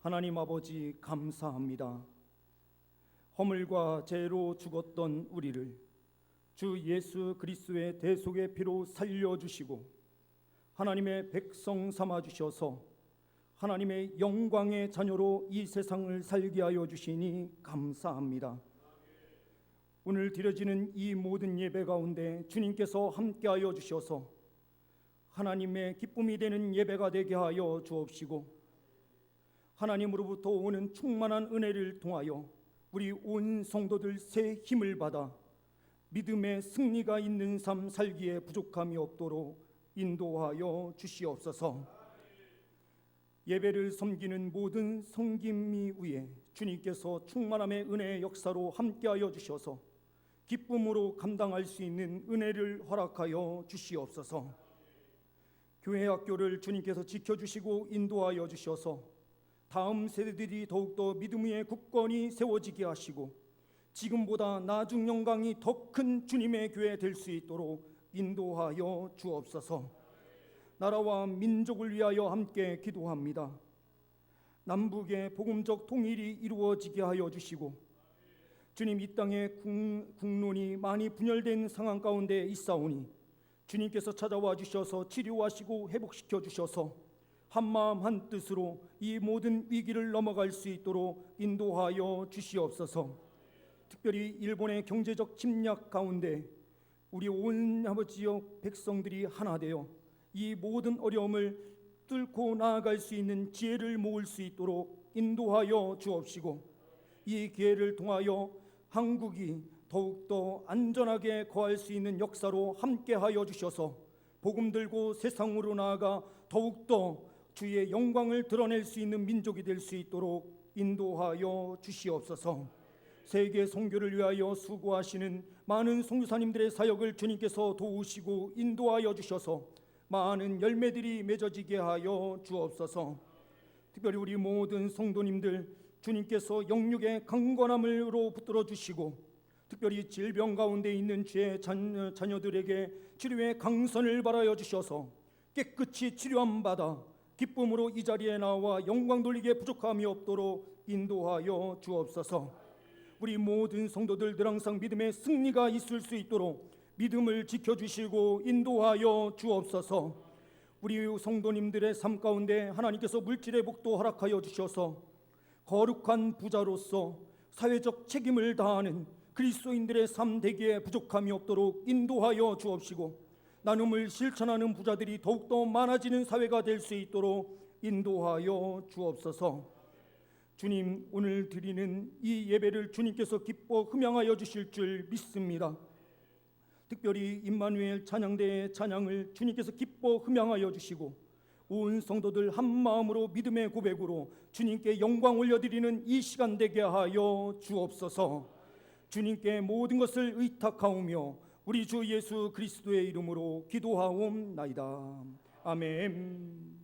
하나님 아버지 감사합니다. 허물과 죄로 죽었던 우리를 주 예수 그리스도의 대속의 피로 살려주시고 하나님의 백성 삼아주셔서 하나님의 영광의 자녀로 이 세상을 살게 하여 주시니 감사합니다. 오늘 드려지는 이 모든 예배 가운데 주님께서 함께하여 주셔서 하나님의 기쁨이 되는 예배가 되게 하여 주옵시고 하나님으로부터 오는 충만한 은혜를 통하여 우리 온 성도들 새 힘을 받아 믿음의 승리가 있는 삶 살기에 부족함이 없도록 인도하여 주시옵소서. 예배를 섬기는 모든 섬김이 위에 주님께서 충만함의 은혜의 역사로 함께하여 주셔서 기쁨으로 감당할 수 있는 은혜를 허락하여 주시옵소서. 교회 학교를 주님께서 지켜주시고 인도하여 주셔서 다음 세대들이 더욱더 믿음 위에 굳건히 세워지게 하시고 지금보다 나중 영광이 더 큰 주님의 교회 될 수 있도록 인도하여 주옵소서. 나라와 민족을 위하여 함께 기도합니다. 남북의 복음적 통일이 이루어지게 하여 주시고 주님, 이 땅의 국론이 많이 분열된 상황 가운데 있사오니 주님께서 찾아와 주셔서 치료하시고 회복시켜 주셔서 한마음 한뜻으로 이 모든 위기를 넘어갈 수 있도록 인도하여 주시옵소서. 특별히 일본의 경제적 침략 가운데 우리 온 아버지여 백성들이 하나 되어 이 모든 어려움을 뚫고 나아갈 수 있는 지혜를 모을 수 있도록 인도하여 주옵시고 이 기회를 통하여 한국이 더욱더 안전하게 거할 수 있는 역사로 함께하여 주셔서 복음 들고 세상으로 나아가 더욱더 주의 영광을 드러낼 수 있는 민족이 될 수 있도록 인도하여 주시옵소서. 세계 선교를 위하여 수고하시는 많은 선교사님들의 사역을 주님께서 도우시고 인도하여 주셔서 많은 열매들이 맺어지게 하여 주옵소서. 특별히 우리 모든 성도님들 주님께서 영육의 강건함으로 붙들어 주시고 특별히 질병 가운데 있는 죄 자녀들에게 치료의 강선을 바라여 주셔서 깨끗이 치료함 받아 기쁨으로 이 자리에 나와 영광 돌리기에 부족함이 없도록 인도하여 주옵소서. 우리 모든 성도들 늘 항상 믿음의 승리가 있을 수 있도록 믿음을 지켜주시고 인도하여 주옵소서. 우리 성도님들의 삶 가운데 하나님께서 물질의 복도 허락하여 주셔서 거룩한 부자로서 사회적 책임을 다하는 그리스도인들의 삶 되기에 부족함이 없도록 인도하여 주옵시고 나눔을 실천하는 부자들이 더욱더 많아지는 사회가 될 수 있도록 인도하여 주옵소서. 주님, 오늘 드리는 이 예배를 주님께서 기뻐 흠양하여 주실 줄 믿습니다. 특별히 임마누엘 찬양대의 찬양을 주님께서 기뻐 흠양하여 주시고 온 성도들 한 마음으로 믿음의 고백으로 주님께 영광 올려드리는 이 시간 되게 하여 주옵소서. 주님께 모든 것을 의탁하오며 우리 주 예수 그리스도의 이름으로 기도하옵나이다. 아멘.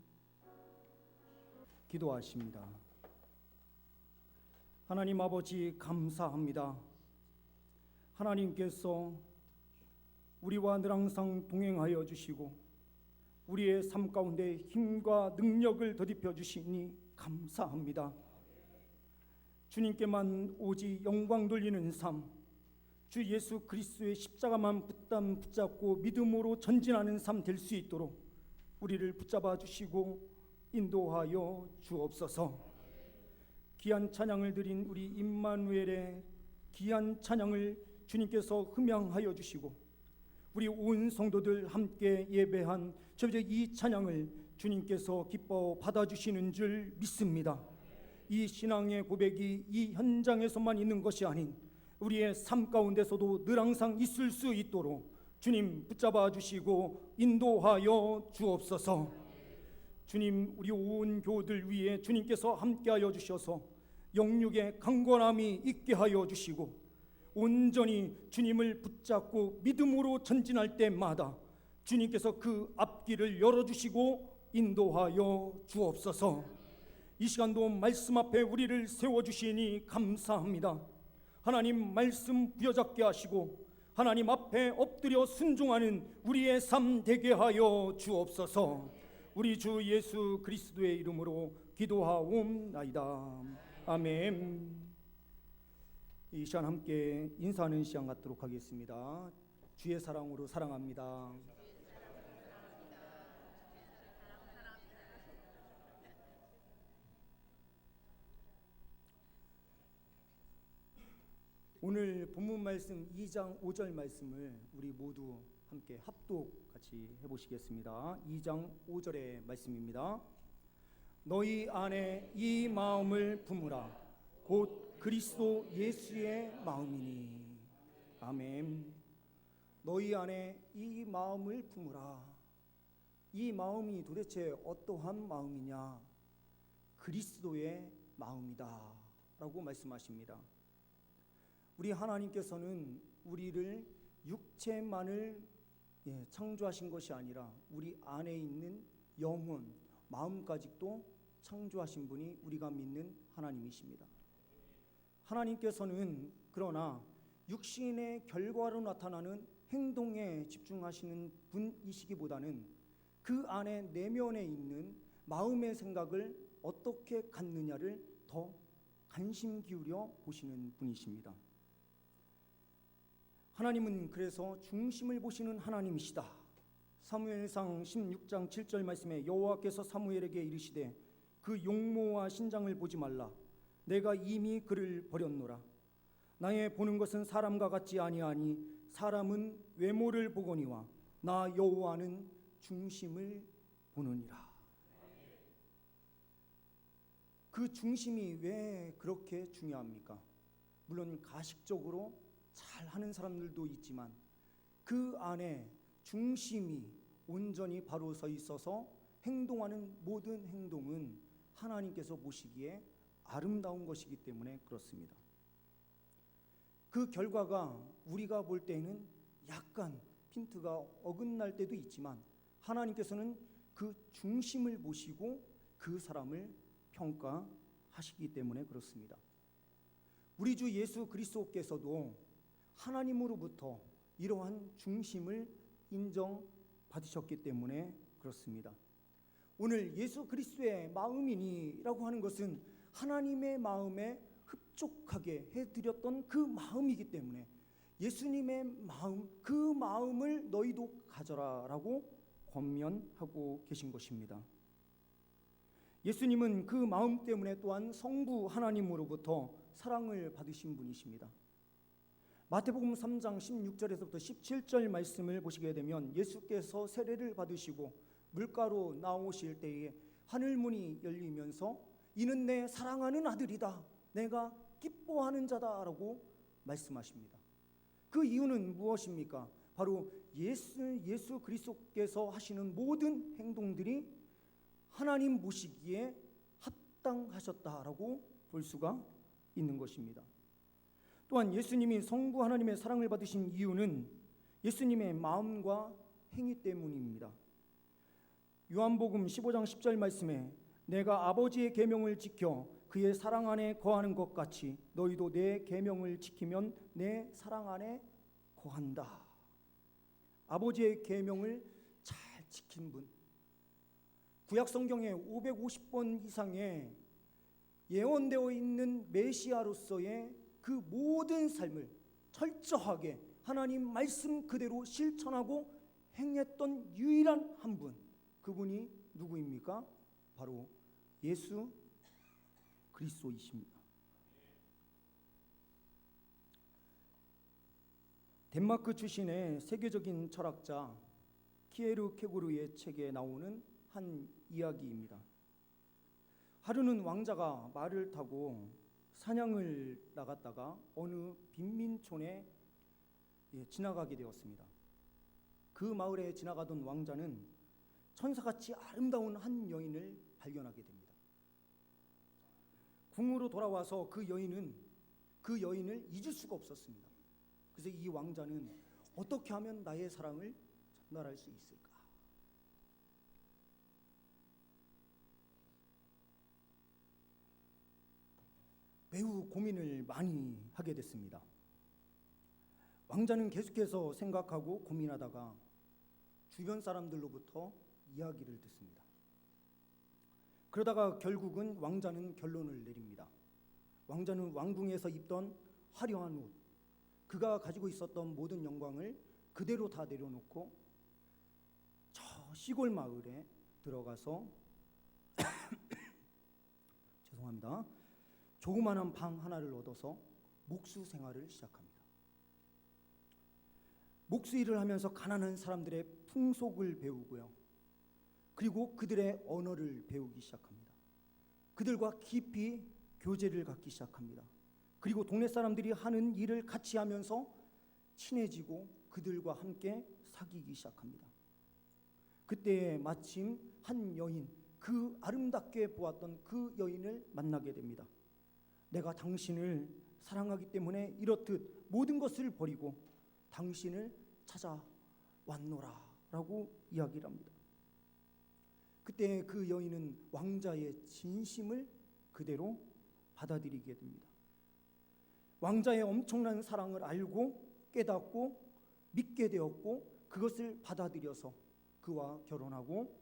기도하십니다. 하나님 아버지 감사합니다. 하나님께서 우리와 늘 항상 동행하여 주시고 우리의 삶 가운데 힘과 능력을 더입혀 주시니 감사합니다. 주님께만 오직 영광 돌리는 삶, 주 예수 그리스도의 십자가만 붙잡고 믿음으로 전진하는 삶 될 수 있도록 우리를 붙잡아 주시고 인도하여 주옵소서. 귀한 찬양을 드린 우리 임마누엘의 귀한 찬양을 주님께서 흠양하여 주시고 우리 온 성도들 함께 예배한 이 찬양을 주님께서 기뻐 받아주시는 줄 믿습니다. 이 신앙의 고백이 이 현장에서만 있는 것이 아닌 우리의 삶 가운데서도 늘 항상 있을 수 있도록 주님 붙잡아 주시고 인도하여 주옵소서. 주님, 우리 온 교우들 위에 주님께서 함께하여 주셔서 영육의 강건함이 있게 하여 주시고 온전히 주님을 붙잡고 믿음으로 전진할 때마다 주님께서 그 앞길을 열어주시고 인도하여 주옵소서. 이 시간도 말씀 앞에 우리를 세워주시니 감사합니다. 하나님 말씀 부여잡게 하시고 하나님 앞에 엎드려 순종하는 우리의 삶 되게 하여 주옵소서. 우리 주 예수 그리스도의 이름으로 기도하옵나이다. 아멘. 이 시간 함께 인사하는 시간 갖도록 하겠습니다. 주의 사랑으로 사랑합니다. 오늘 본문 말씀 2장 5절 말씀을 우리 모두 함께 합독 같이 해보시겠습니다. 2장 5절의 말씀입니다. 너희 안에 이 마음을 품으라. 곧 그리스도 예수의 마음이니. 아멘. 너희 안에 이 마음을 품으라. 이 마음이 도대체 어떠한 마음이냐? 그리스도의 마음이다 라고 말씀하십니다. 우리 하나님께서는 우리를 육체만을 창조하신 것이 아니라 우리 안에 있는 영혼, 마음까지도 창조하신 분이 우리가 믿는 하나님이십니다. 하나님께서는 그러나 육신의 결과로 나타나는 행동에 집중하시는 분이시기보다는 그 안에 내면에 있는 마음의 생각을 어떻게 갖느냐를 더 관심 기울여 보시는 분이십니다. 하나님은 그래서 중심을 보시는 하나님이시다. 사무엘상 16장 7절 말씀에 여호와께서 사무엘에게 이르시되 그 용모와 신장을 보지 말라. 내가 이미 그를 버렸노라. 나의 보는 것은 사람과 같지 아니하니 사람은 외모를 보거니와 나 여호와는 중심을 보느니라. 그 중심이 왜 그렇게 중요합니까? 물론 가식적으로 잘하는 사람들도 있지만 그 안에 중심이 온전히 바로 서 있어서 행동하는 모든 행동은 하나님께서 보시기에 아름다운 것이기 때문에 그렇습니다. 그 결과가 우리가 볼 때는 약간 핀트가 어긋날 때도 있지만 하나님께서는 그 중심을 보시고 그 사람을 평가하시기 때문에 그렇습니다. 우리 주 예수 그리스도께서도 하나님으로부터 이러한 중심을 인정받으셨기 때문에 그렇습니다. 오늘 예수 그리스도의 마음이니라고 하는 것은 하나님의 마음에 흡족하게 해드렸던 그 마음이기 때문에 예수님의 마음, 그 마음을 너희도 가져라라고 권면하고 계신 것입니다. 예수님은 그 마음 때문에 또한 성부 하나님으로부터 사랑을 받으신 분이십니다. 마태복음 3장 16절에서부터 17절 말씀을 보시게 되면 예수께서 세례를 받으시고 물가로 나오실 때에 하늘문이 열리면서 이는 내 사랑하는 아들이다, 내가 기뻐하는 자다라고 말씀하십니다. 그 이유는 무엇입니까? 바로 예수 그리스도께서 하시는 모든 행동들이 하나님 보시기에 합당하셨다라고 볼 수가 있는 것입니다. 또한 예수님이 성부 하나님의 사랑을 받으신 이유는 예수님의 마음과 행위 때문입니다. 요한복음 15장 10절 말씀에 내가 아버지의 계명을 지켜 그의 사랑 안에 거하는 것 같이 너희도 내 계명을 지키면 내 사랑 안에 거한다. 아버지의 계명을 잘 지킨 분, 구약 성경에 550번 이상의 예언되어 있는 메시아로서의 그 모든 삶을 철저하게 하나님 말씀 그대로 실천하고 행했던 유일한 한 분, 그분이 누구입니까? 바로 예수 그리스도이십니다. 덴마크 출신의 세계적인 철학자 키에르 케고르의 책에 나오는 한 이야기입니다. 하루는 왕자가 말을 타고 사냥을 나갔다가 어느 빈민촌에 지나가게 되었습니다. 그 마을에 지나가던 왕자는 천사같이 아름다운 한 여인을 발견하게 됩니다. 궁으로 돌아와서 그 여인을 잊을 수가 없었습니다. 그래서 이 왕자는 어떻게 하면 나의 사랑을 전달할 수 있을까? 매우 고민을 많이 하게 됐습니다. 왕자는 계속해서 생각하고 고민하다가 주변 사람들로부터 이야기를 듣습니다. 그러다가 결국은 왕자는 결론을 내립니다. 왕자는 왕궁에서 입던 화려한 옷, 그가 가지고 있었던 모든 영광을 그대로 다 내려놓고 저 시골 마을에 들어가서 죄송합니다. 조그마한 방 하나를 얻어서 목수 생활을 시작합니다. 목수 일을 하면서 가난한 사람들의 풍속을 배우고요. 그리고 그들의 언어를 배우기 시작합니다. 그들과 깊이 교제를 갖기 시작합니다. 그리고 동네 사람들이 하는 일을 같이 하면서 친해지고 그들과 함께 사귀기 시작합니다. 그때 마침 한 여인, 그 아름답게 보았던 그 여인을 만나게 됩니다. 내가 당신을 사랑하기 때문에 이렇듯 모든 것을 버리고 당신을 찾아왔노라 라고 이야기를 합니다. 그때 그 여인은 왕자의 진심을 그대로 받아들이게 됩니다. 왕자의 엄청난 사랑을 알고 깨닫고 믿게 되었고 그것을 받아들여서 그와 결혼하고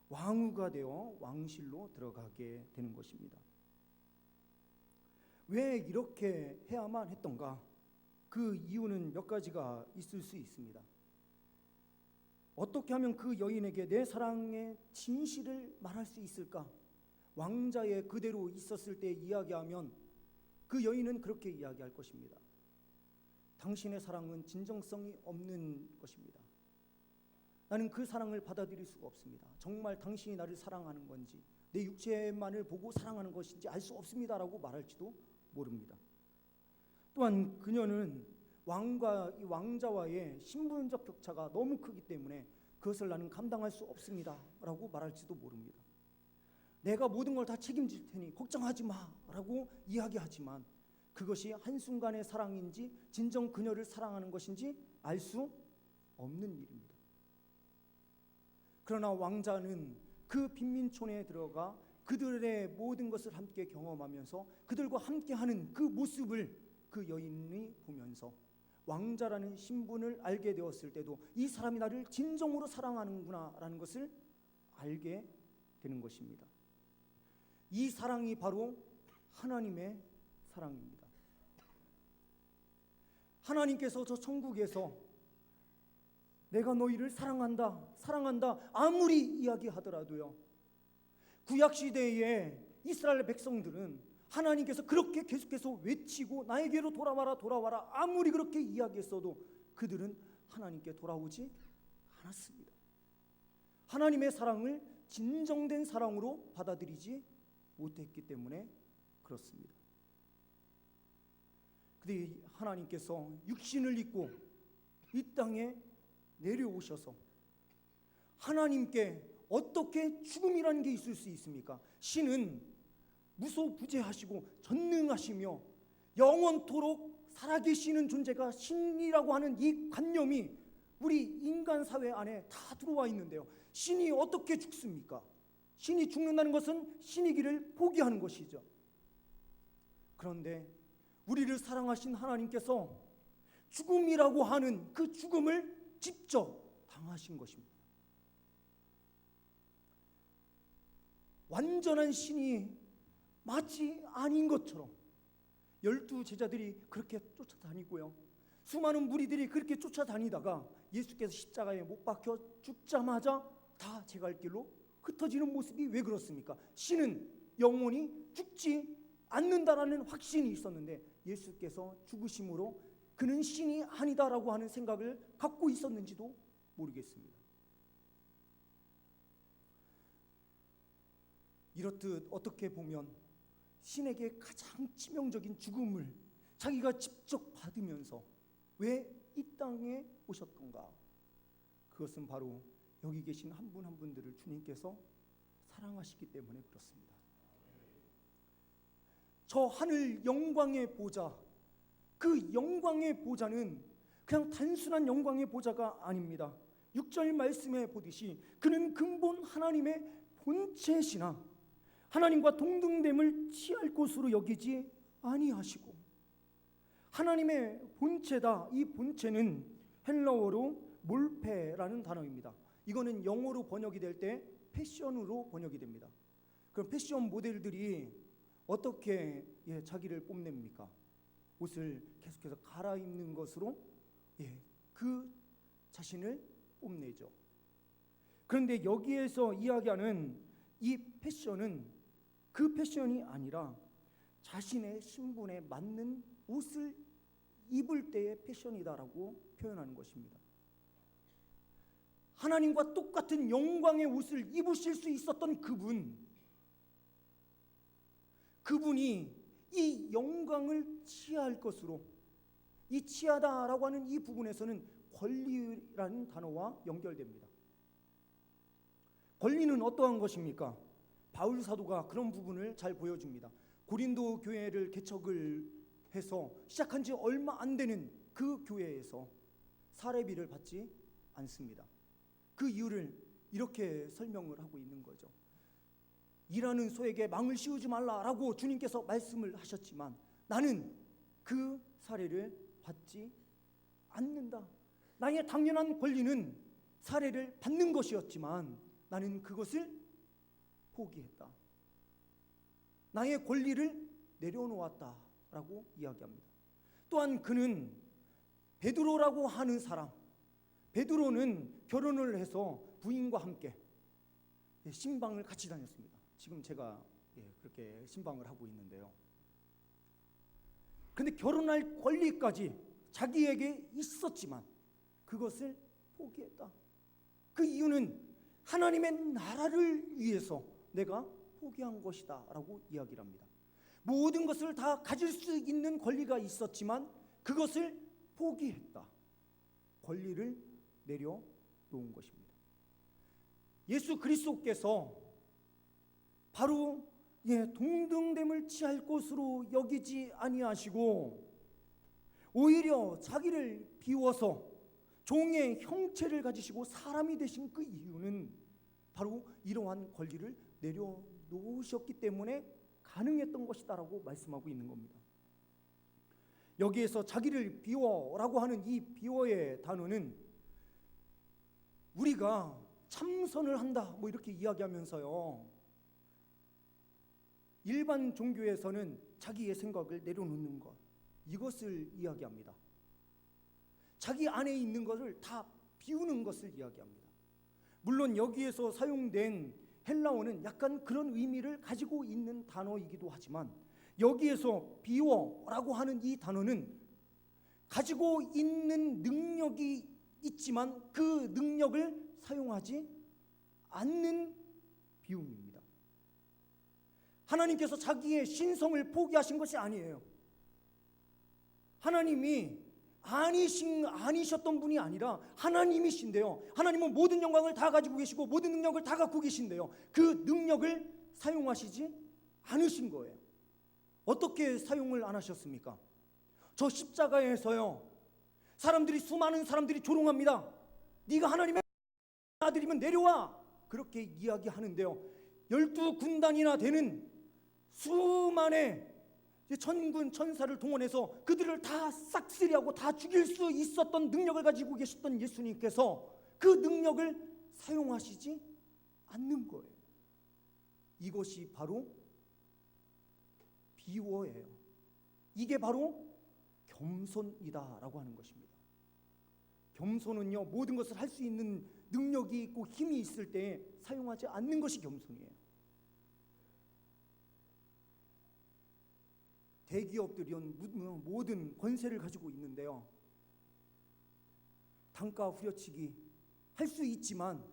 왕후가 되어 왕실로 들어가게 되는 것입니다. 왜 이렇게 해야만 했던가? 그 이유는 몇 가지가 있을 수 있습니다. 어떻게 하면 그 여인에게 내 사랑의 진실을 말할 수 있을까? 왕자의 그대로 있었을 때 이야기하면 그 여인은 그렇게 이야기할 것입니다. 당신의 사랑은 진정성이 없는 것입니다. 나는 그 사랑을 받아들일 수가 없습니다. 정말 당신이 나를 사랑하는 건지 내 육체만을 보고 사랑하는 것인지 알 수 없습니다라고 말할지도 모릅니다. 또한 그녀는 왕자와의 신분적 격차가 너무 크기 때문에 그것을 나는 감당할 수 없습니다라고 말할지도 모릅니다. 내가 모든 걸 다 책임질 테니 걱정하지 마라고 이야기하지만 그것이 한순간의 사랑인지 진정 그녀를 사랑하는 것인지 알 수 없는 일입니다. 그러나 왕자는 그 빈민촌에 들어가 그들의 모든 것을 함께 경험하면서 그들과 함께하는 그 모습을 그 여인이 보면서 왕자라는 신분을 알게 되었을 때도 이 사람이 나를 진정으로 사랑하는구나 라는 것을 알게 되는 것입니다. 이 사랑이 바로 하나님의 사랑입니다. 하나님께서 저 천국에서 내가 너희를 사랑한다, 사랑한다 아무리 이야기하더라도요, 구약시대의 이스라엘 백성들은 하나님께서 그렇게 계속해서 외치고 나에게로 돌아와라 돌아와라 아무리 그렇게 이야기했어도 그들은 하나님께 돌아오지 않았습니다. 하나님의 사랑을 진정된 사랑으로 받아들이지 못했기 때문에 그렇습니다. 그런데 하나님께서 육신을 입고 이 땅에 내려오셔서 하나님께 어떻게 죽음이라는 게 있을 수 있습니까? 신은 무소부재하시고 전능하시며 영원토록 살아계시는 존재가 신이라고 하는 이 관념이 우리 인간 사회 안에 다 들어와 있는데요, 신이 어떻게 죽습니까? 신이 죽는다는 것은 신이기를 포기하는 것이죠. 그런데 우리를 사랑하신 하나님께서 죽음이라고 하는 그 죽음을 직접 당하신 것입니다. 완전한 신이 마치 아닌 것처럼 12 제자들이 그렇게 쫓아다니고요, 수많은 무리들이 그렇게 쫓아다니다가 예수께서 십자가에 못 박혀 죽자마자 다 제 갈 길로 흩어지는 모습이 왜 그렇습니까? 신은 영원히 죽지 않는다라는 확신이 있었는데 예수께서 죽으심으로 그는 신이 아니다라고 하는 생각을 갖고 있었는지도 모르겠습니다. 이렇듯 어떻게 보면 신에게 가장 치명적인 죽음을 자기가 직접 받으면서 왜 이 땅에 오셨던가? 그것은 바로 여기 계신 한 분 한 분들을 주님께서 사랑하시기 때문에 그렇습니다. 저 하늘 영광의 보좌, 그 영광의 보좌는 그냥 단순한 영광의 보좌가 아닙니다. 6절 말씀에 보듯이 그는 근본 하나님의 본체시나 하나님과 동등됨을 취할 것으로 여기지 아니하시고, 하나님의 본체다. 이 본체는 헬라어로 몰페라는 단어입니다. 이거는 영어로 번역이 될 때 패션으로 번역이 됩니다. 그럼 패션 모델들이 어떻게 자기를 뽐냅니까? 옷을 계속해서 갈아입는 것으로 그 자신을 뽐내죠. 그런데 여기에서 이야기하는 이 패션은 그 패션이 아니라 자신의 신분에 맞는 옷을 입을 때의 패션이다라고 표현하는 것입니다. 하나님과 똑같은 영광의 옷을 입으실 수 있었던 그분이 이 영광을 취할 것으로, 이 취하다라고 하는 이 부분에서는 권리라는 단어와 연결됩니다. 권리는 어떠한 것입니까? 바울 사도가 그런 부분을 잘 보여줍니다. 고린도 교회를 개척을 해서 시작한 지 얼마 안 되는 그 교회에서 사례비를 받지 않습니다. 그 이유를 이렇게 설명을 하고 있는 거죠. 일하는 소에게 망을 씌우지 말라라고 주님께서 말씀을 하셨지만 나는 그 사례를 받지 않는다. 나의 당연한 권리는 사례를 받는 것이었지만 나는 그것을 포기했다. 나의 권리를 내려놓았다라고 이야기합니다. 또한 그는 베드로라고 하는 사람, 베드로는 결혼을 해서 부인과 함께 신방을 같이 다녔습니다. 지금 제가 그렇게 신방을 하고 있는데요. 그런데 결혼할 권리까지 자기에게 있었지만 그것을 포기했다. 그 이유는 하나님의 나라를 위해서 내가 포기한 것이다 라고 이야기를 합니다. 모든 것을 다 가질 수 있는 권리가 있었지만 그것을 포기했다. 권리를 내려놓은 것입니다. 예수 그리스도께서 바로 동등됨을 취할 것으로 여기지 아니하시고 오히려 자기를 비워서 종의 형체를 가지시고 사람이 되신 그 이유는 바로 이러한 권리를 내려놓으셨기 때문에 가능했던 것이다라고 말씀하고 있는 겁니다. 여기에서 자기를 비워라고 하는 이 비워의 단어는 우리가 참선을 한다 이렇게 이야기하면서요, 일반 종교에서는 자기의 생각을 내려놓는 것, 이것을 이야기합니다. 자기 안에 있는 것을 다 비우는 것을 이야기합니다. 물론 여기에서 사용된 헬라어는 약간 그런 의미를 가지고 있는 단어이기도 하지만 여기에서 비워라고 하는 이 단어는 가지고 있는 능력이 있지만 그 능력을 사용하지 않는 비움입니다. 하나님께서 자기의 신성을 포기하신 것이 아니에요. 하나님이 아니셨던 분이 아니라 하나님이신데요, 하나님은 모든 영광을 다 가지고 계시고 모든 능력을 다 갖고 계신데요, 그 능력을 사용하시지 않으신 거예요. 어떻게 사용을 안 하셨습니까? 저 십자가에서요, 수많은 사람들이 조롱합니다. 네가 하나님의 아들이면 내려와, 그렇게 이야기하는데요, 12군단이나 되는 수만의 천군 천사를 동원해서 그들을 다 싹쓸이하고 다 죽일 수 있었던 능력을 가지고 계셨던 예수님께서 그 능력을 사용하시지 않는 거예요. 이것이 바로 비워예요. 이게 바로 겸손이다라고 하는 것입니다. 겸손은요, 모든 것을 할 수 있는 능력이 있고 힘이 있을 때 사용하지 않는 것이 겸손이에요. 대기업들이 모든 권세를 가지고 있는데요, 단가 후려치기 할 수 있지만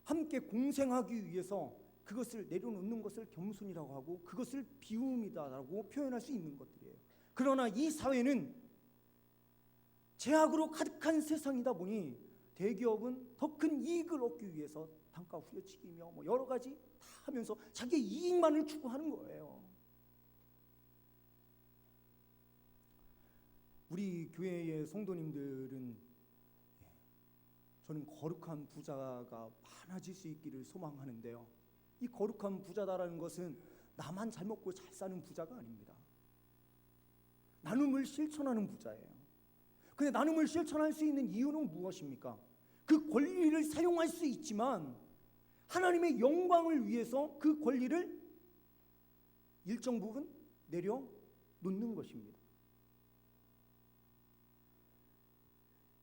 함께 공생하기 위해서 그것을 내려놓는 것을 겸손이라고 하고 그것을 비움이다라고 표현할 수 있는 것들이에요. 그러나 이 사회는 제약으로 가득한 세상이다 보니 대기업은 더 큰 이익을 얻기 위해서 단가 후려치기며 여러 가지 다 하면서 자기의 이익만을 추구하는 거예요. 우리 교회의 성도님들은 저는 거룩한 부자가 많아질 수 있기를 소망하는데요, 이 거룩한 부자다라는 것은 나만 잘 먹고 잘 사는 부자가 아닙니다. 나눔을 실천하는 부자예요. 근데 나눔을 실천할 수 있는 이유는 무엇입니까? 그 권리를 사용할 수 있지만 하나님의 영광을 위해서 그 권리를 일정 부분 내려놓는 것입니다.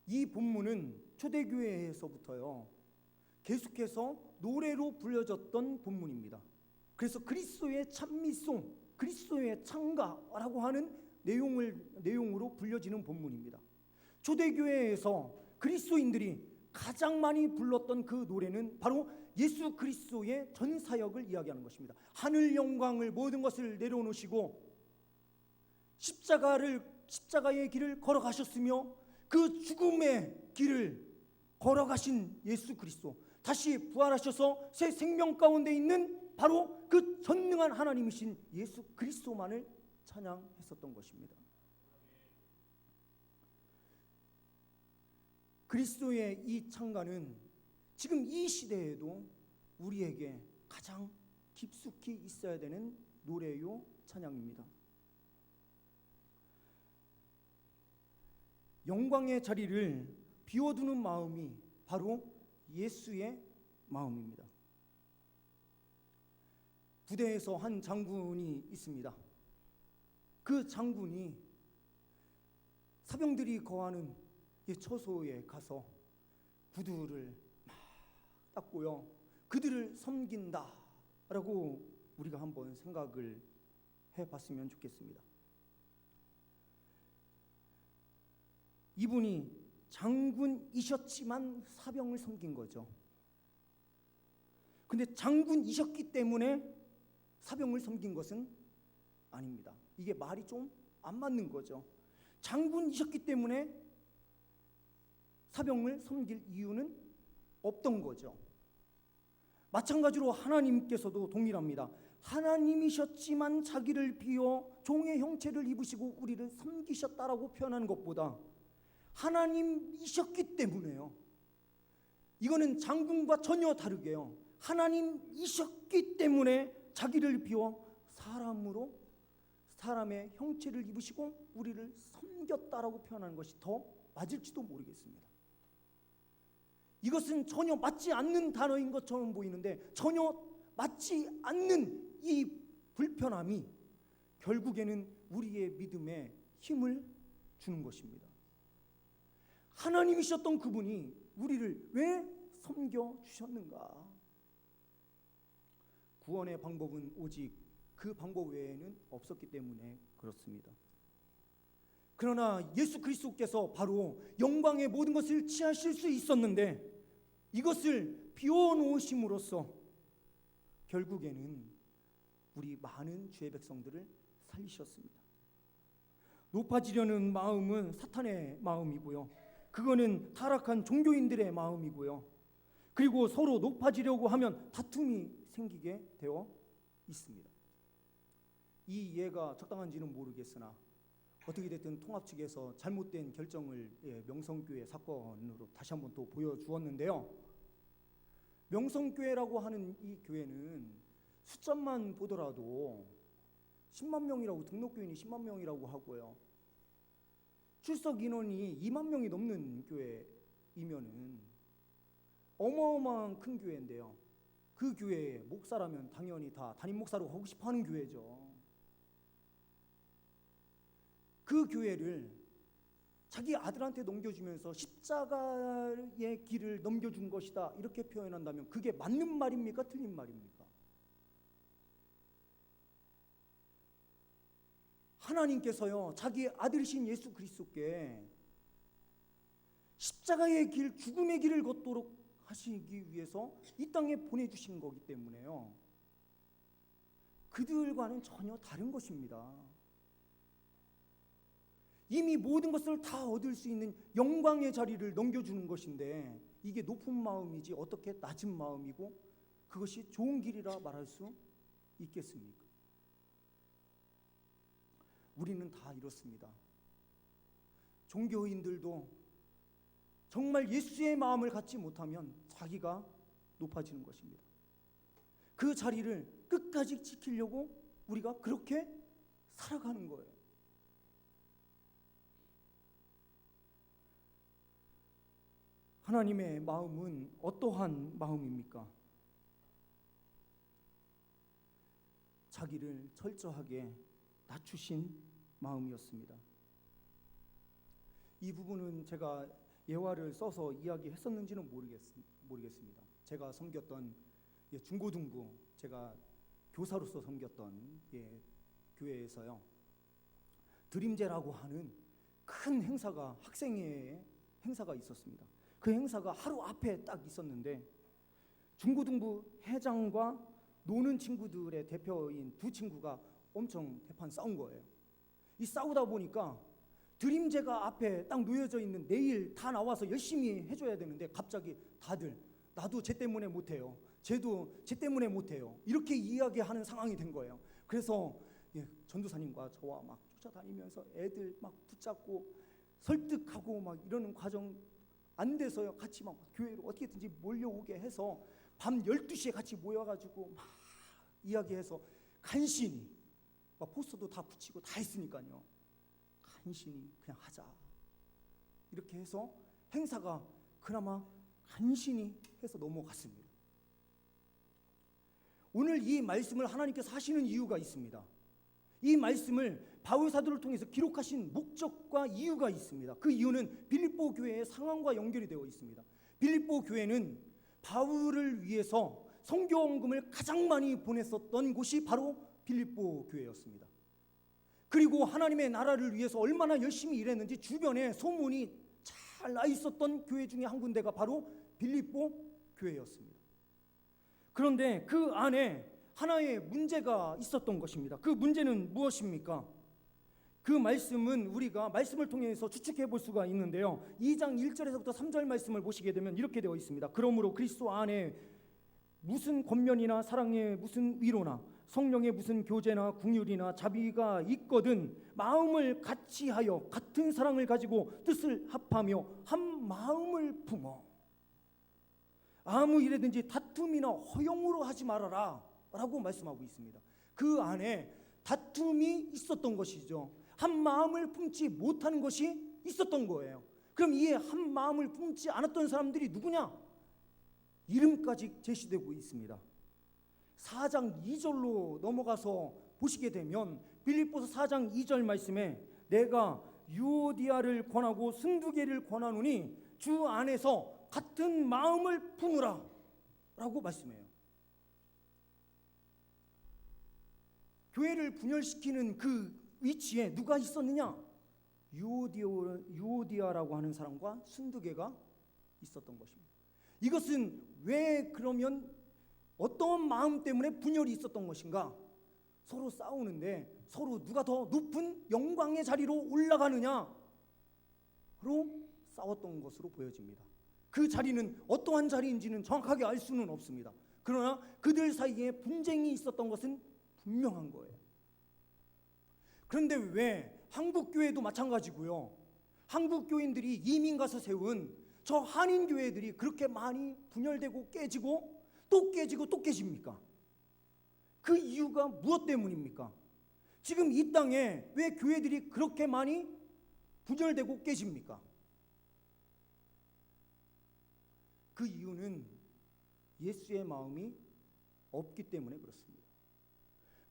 이 본문은 초대교회에서부터요 계속해서 노래로 불려졌던 본문입니다. 그래서 그리스도의 찬미송, 그리스도의 찬가라고 하는 내용으로 불려지는 본문입니다. 초대교회에서 그리스도인들이 가장 많이 불렀던 그 노래는 바로 예수 그리스도의 전사역을 이야기하는 것입니다. 하늘 영광을 모든 것을 내려놓으시고 십자가의 길을 걸어가셨으며 그 죽음의 길을 걸어가신 예수 그리스도, 다시 부활하셔서 새 생명 가운데 있는 바로 그 전능한 하나님이신 예수 그리스도만을 찬양했었던 것입니다. 그리스도의 이 찬가는 지금 이 시대에도 우리에게 가장 깊숙이 있어야 되는 노래요 찬양입니다. 영광의 자리를 비워두는 마음이 바로 예수의 마음입니다. 부대에서 한 장군이 있습니다. 그 장군이 사병들이 거하는 처소에 가서 구두를 막 닦고요, 그들을 섬긴다라고 우리가 한번 생각을 해봤으면 좋겠습니다. 이분이 장군이셨지만 사병을 섬긴 거죠. 근데 장군이셨기 때문에 사병을 섬긴 것은 아닙니다. 이게 말이 좀 안 맞는 거죠. 장군이셨기 때문에 사병을 섬길 이유는 없던 거죠. 마찬가지로 하나님께서도 동일합니다. 하나님이셨지만 자기를 비워 종의 형체를 입으시고 우리를 섬기셨다라고 표현하는 것보다 하나님이셨기 때문에요, 이거는 장군과 전혀 다르게요, 하나님이셨기 때문에 자기를 비워 사람의 형체를 입으시고 우리를 섬겼다라고 표현하는 것이 더 맞을지도 모르겠습니다. 이것은 전혀 맞지 않는 단어인 것처럼 보이는데 전혀 맞지 않는 이 불편함이 결국에는 우리의 믿음에 힘을 주는 것입니다. 하나님이셨던 그분이 우리를 왜 섬겨주셨는가? 구원의 방법은 오직 그 방법 외에는 없었기 때문에 그렇습니다. 그러나 예수 그리스도께서 바로 영광의 모든 것을 취하실 수 있었는데 이것을 비워놓으심으로써 결국에는 우리 많은 주의 백성들을 살리셨습니다. 높아지려는 마음은 사탄의 마음이고요, 그거는 타락한 종교인들의 마음이고요, 그리고 서로 높아지려고 하면 다툼이 생기게 되어 있습니다. 이 이해가 적당한지는 모르겠으나 어떻게 됐든 통합 측에서 잘못된 결정을 명성교회 사건으로 다시 한번 또 보여주었는데요, 명성교회라고 하는 이 교회는 숫자만 보더라도 10만 명이라고, 등록교인이 10만 명이라고 하고요, 출석 인원이 2만 명이 넘는 교회이면은 어마어마한 큰 교회인데요, 그 교회의 목사라면 당연히 다 담임 목사로 하고 싶어하는 교회죠. 그 교회를 자기 아들한테 넘겨주면서 십자가의 길을 넘겨준 것이다 이렇게 표현한다면 그게 맞는 말입니까? 틀린 말입니까? 하나님께서요 자기 아들이신 예수 그리스도께 십자가의 길, 죽음의 길을 걷도록 하시기 위해서 이 땅에 보내주신 거기 때문에요, 그들과는 전혀 다른 것입니다. 이미 모든 것을 다 얻을 수 있는 영광의 자리를 넘겨주는 것인데 이게 높은 마음이지 어떻게 낮은 마음이고 그것이 좋은 길이라 말할 수 있겠습니까? 우리는 다 이렇습니다. 종교인들도 정말 예수의 마음을 갖지 못하면 자기가 높아지는 것입니다. 그 자리를 끝까지 지키려고 우리가 그렇게 살아가는 거예요. 하나님의 마음은 어떠한 마음입니까? 자기를 철저하게 낮추신 마음이었습니다. 이 부분은 제가 예화를 써서 이야기했었는지는 모르겠습니다. 제가 섬겼던 중고등부, 제가 교사로서 섬겼던 교회에서요, 드림제라고 하는 큰 행사가, 학생회의 행사가 있었습니다. 그 행사가 하루 앞에 딱 있었는데 중고등부 회장과 노는 친구들의 대표인 두 친구가 엄청 대판 싸운 거예요. 이 싸우다 보니까 드림제가 앞에 딱 놓여져 있는 내일 다 나와서 열심히 해줘야 되는데 갑자기 다들 나도 쟤 때문에 못해요, 쟤도 쟤 때문에 못해요, 이렇게 이야기하는 상황이 된 거예요. 그래서 전도사님과 저와 막 쫓아다니면서 애들 막 붙잡고 설득하고 막 이러는 과정 안 돼서요, 같이 막 교회로 어떻게든지 몰려오게 해서 밤 12시에 같이 모여가지고 막 이야기해서 간신히 막 포스터도 다 붙이고 다 했으니까요, 간신히 그냥 하자 이렇게 해서 행사가 그나마 간신히 해서 넘어갔습니다. 오늘 이 말씀을 하나님께서 하시는 이유가 있습니다. 이 말씀을 바울 사도를 통해서 기록하신 목적과 이유가 있습니다. 그 이유는 빌립보 교회의 상황과 연결이 되어 있습니다. 빌립보 교회는 바울을 위해서 선교원금을 가장 많이 보냈었던 곳이 바로 빌립보 교회였습니다. 그리고 하나님의 나라를 위해서 얼마나 열심히 일했는지 주변에 소문이 잘 나 있었던 교회 중에 한 군데가 바로 빌립보 교회였습니다. 그런데 그 안에 하나의 문제가 있었던 것입니다. 그 문제는 무엇입니까? 그 말씀은 우리가 말씀을 통해서 추측해 볼 수가 있는데요, 2장 1절에서부터 3절 말씀을 보시게 되면 이렇게 되어 있습니다. 그러므로 그리스도 안에 무슨 권면이나 사랑의 무슨 위로나 성령의 무슨 교제나 긍휼이나 자비가 있거든 마음을 같이 하여 같은 사랑을 가지고 뜻을 합하며 한 마음을 품어 아무 일에든지 다툼이나 허용으로 하지 말아라 라고 말씀하고 있습니다. 그 안에 다툼이 있었던 것이죠. 한 마음을 품지 못하는 것이 있었던 거예요. 그럼 이 한 마음을 품지 않았던 사람들이 누구냐? 이름까지 제시되고 있습니다. 4장 2절로 넘어가서 보시게 되면 빌립보서 4장 2절 말씀에 내가 유오디아를 권하고 순두개를 권하노니 주 안에서 같은 마음을 품으라 라고 말씀해요. 교회를 분열시키는 그 위치에 누가 있었느냐? 유오디아라고 하는 사람과 순두개가 있었던 것입니다. 이것은 왜 그러면 어떤 마음 때문에 분열이 있었던 것인가? 서로 싸우는데 서로 누가 더 높은 영광의 자리로 올라가느냐로 싸웠던 것으로 보여집니다. 그 자리는 어떠한 자리인지는 정확하게 알 수는 없습니다. 그러나 그들 사이에 분쟁이 있었던 것은 분명한 거예요. 그런데 왜 한국교회도 마찬가지고요, 한국교인들이 이민 가서 세운 저 한인교회들이 그렇게 많이 분열되고 깨지고 또 깨지고 또 깨집니까? 그 이유가 무엇 때문입니까? 지금 이 땅에 왜 교회들이 그렇게 많이 분열되고 깨집니까? 그 이유는 예수의 마음이 없기 때문에 그렇습니다.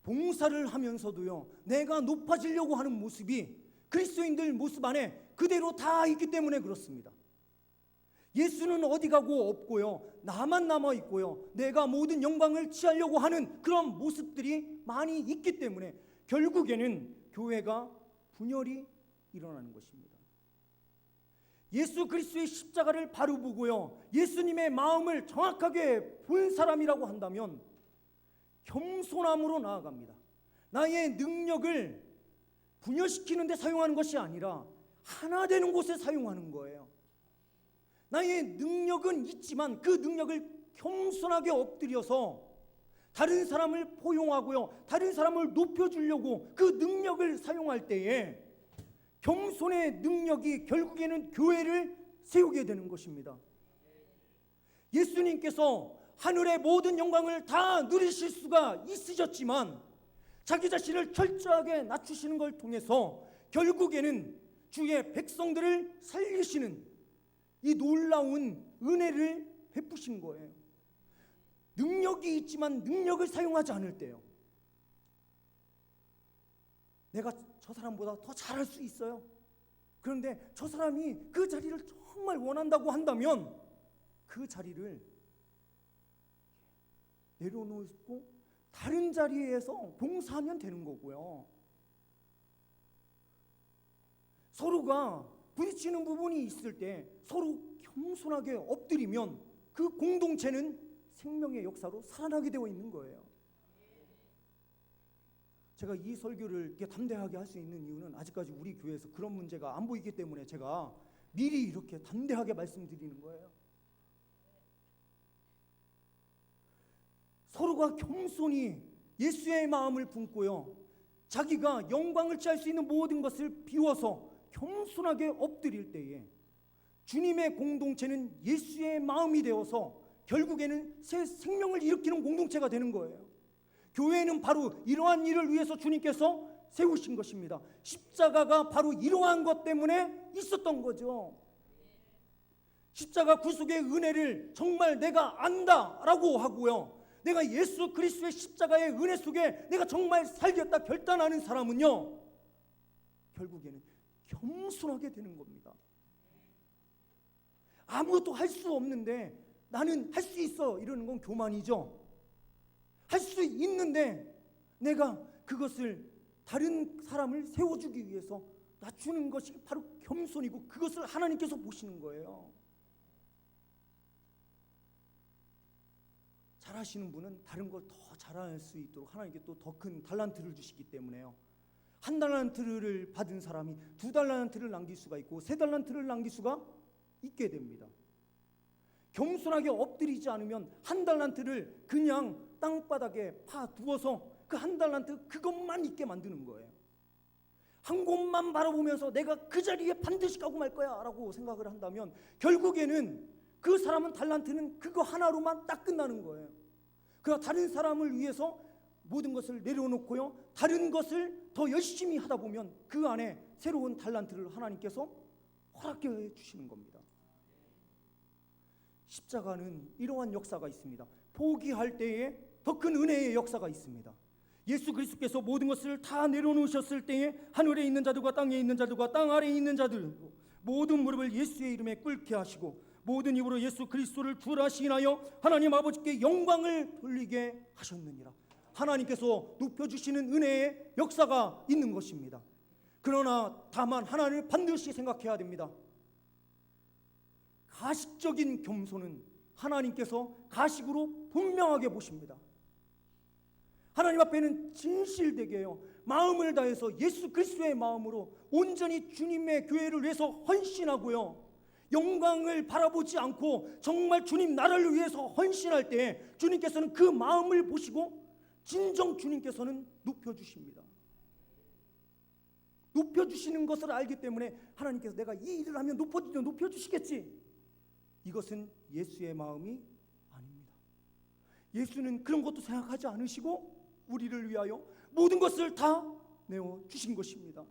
봉사를 하면서도요, 내가 높아지려고 하는 모습이 그리스도인들 모습 안에 그대로 다 있기 때문에 그렇습니다. 예수는 어디 가고 없고요, 나만 남아 있고요, 내가 모든 영광을 취하려고 하는 그런 모습들이 많이 있기 때문에 결국에는 교회가 분열이 일어나는 것입니다. 예수 그리스도의 십자가를 바로 보고요, 예수님의 마음을 정확하게 본 사람이라고 한다면 겸손함으로 나아갑니다. 나의 능력을 분열시키는 데 사용하는 것이 아니라 하나 되는 곳에 사용하는 거예요. 나의 능력은 있지만 그 능력을 겸손하게 엎드려서 다른 사람을 포용하고요, 다른 사람을 높여주려고 그 능력을 사용할 때에 겸손의 능력이 결국에는 교회를 세우게 되는 것입니다. 예수님께서 하늘의 모든 영광을 다 누리실 수가 있으셨지만 자기 자신을 철저하게 낮추시는 걸 통해서 결국에는 주의 백성들을 살리시는 이 놀라운 은혜를 베푸신 거예요. 능력이 있지만 능력을 사용하지 않을 때요, 내가 저 사람보다 더 잘할 수 있어요. 그런데 저 사람이 그 자리를 정말 원한다고 한다면 그 자리를 내려놓고 다른 자리에서 봉사하면 되는 거고요. 서로가 부딪히는 부분이 있을 때 서로 겸손하게 엎드리면 그 공동체는 생명의 역사로 살아나게 되어 있는 거예요. 제가 이 설교를 이렇게 담대하게 할 수 있는 이유는 아직까지 우리 교회에서 그런 문제가 안 보이기 때문에 제가 미리 이렇게 담대하게 말씀드리는 거예요. 서로가 겸손히 예수의 마음을 품고요, 자기가 영광을 취할 수 있는 모든 것을 비워서 겸손하게 엎드릴 때에 주님의 공동체는 예수의 마음이 되어서 결국에는 새 생명을 일으키는 공동체가 되는 거예요. 교회는 바로 이러한 일을 위해서 주님께서 세우신 것입니다. 십자가가 바로 이러한 것 때문에 있었던 거죠. 십자가 구속의 은혜를 정말 내가 안다라고 하고요, 내가 예수 그리스도의 십자가의 은혜 속에 내가 정말 살겠다 결단하는 사람은요, 결국에는 겸손하게 되는 겁니다. 아무것도 할 수 없는데 나는 할 수 있어 이러는 건 교만이죠. 할 수 있는데 내가 그것을 다른 사람을 세워주기 위해서 낮추는 것이 바로 겸손이고 그것을 하나님께서 보시는 거예요. 잘하시는 분은 다른 걸 더 잘할 수 있도록 하나님께 또 더 큰 달란트를 주시기 때문에요, 한 달란트를 받은 사람이 두 달란트를 남길 수가 있고 세 달란트를 남길 수가 있게 됩니다. 겸손하게 엎드리지 않으면 한 달란트를 그냥 땅바닥에 파두어서 그 한 달란트 그것만 있게 만드는 거예요. 한 곳만 바라보면서 내가 그 자리에 반드시 가고 말 거야 라고 생각을 한다면 결국에는 그 사람은 달란트는 그거 하나로만 딱 끝나는 거예요. 그러나 다른 사람을 위해서 모든 것을 내려놓고요, 다른 것을 더 열심히 하다 보면 그 안에 새로운 달란트를 하나님께서 허락해 주시는 겁니다. 십자가는 이러한 역사가 있습니다. 포기할 때에 더 큰 은혜의 역사가 있습니다. 예수 그리스도께서 모든 것을 다 내려놓으셨을 때에 하늘에 있는 자들과 땅에 있는 자들과 땅 아래에 있는 자들 모든 무릎을 예수의 이름에 꿇게 하시고 모든 입으로 예수 그리스도를 주라 시인하여 하나님 아버지께 영광을 돌리게 하셨느니라. 하나님께서 높여주시는 은혜의 역사가 있는 것입니다. 그러나 다만 하나를 반드시 생각해야 됩니다. 가식적인 겸손은 하나님께서 가식으로 분명하게 보십니다. 하나님 앞에는 진실되게요, 마음을 다해서 예수 그리스도의 마음으로 온전히 주님의 교회를 위해서 헌신하고요, 영광을 바라보지 않고 정말 주님 나라를 위해서 헌신할 때 주님께서는 그 마음을 보시고 진정 주님께서는 높여주십니다. 높여주시는 것을 알기 때문에 하나님께서 내가 이 일을 하면 높여주시겠지, 이것은 예수의 마음이 아닙니다. 예수는 그런 것도 생각하지 않으시고 우리를 위하여 모든 것을 다 내어주신 것입니다.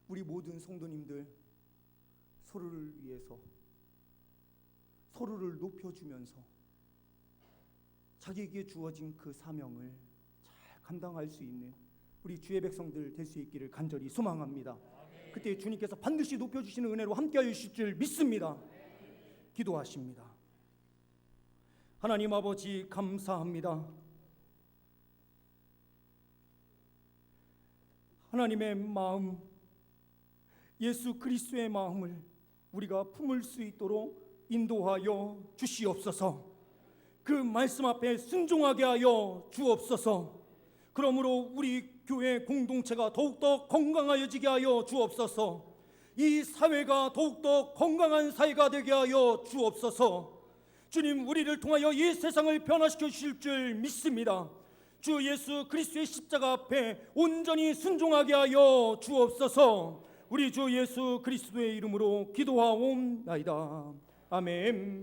우리 모든 성도님들 서로를 위해서 서로를 높여주면서 자기에게 주어진 그 사명을 잘 감당할 수 있는 우리 주의 백성들 될 수 있기를 간절히 소망합니다. 그때 주님께서 반드시 높여주시는 은혜로 함께하여 주실 줄 믿습니다. 기도하십니다. 하나님 아버지 감사합니다. 하나님의 마음, 예수 그리스도의 마음을 우리가 품을 수 있도록 인도하여 주시옵소서. 그 말씀 앞에 순종하게 하여 주옵소서. 그러므로 우리 교회 공동체가 더욱더 건강하여지게 하여 주옵소서. 이 사회가 더욱더 건강한 사회가 되게 하여 주옵소서. 주님, 우리를 통하여 이 세상을 변화시켜 주실 줄 믿습니다. 주 예수 그리스도의 십자가 앞에 온전히 순종하게 하여 주옵소서. 우리 주 예수 그리스도의 이름으로 기도하옵나이다. 아멘.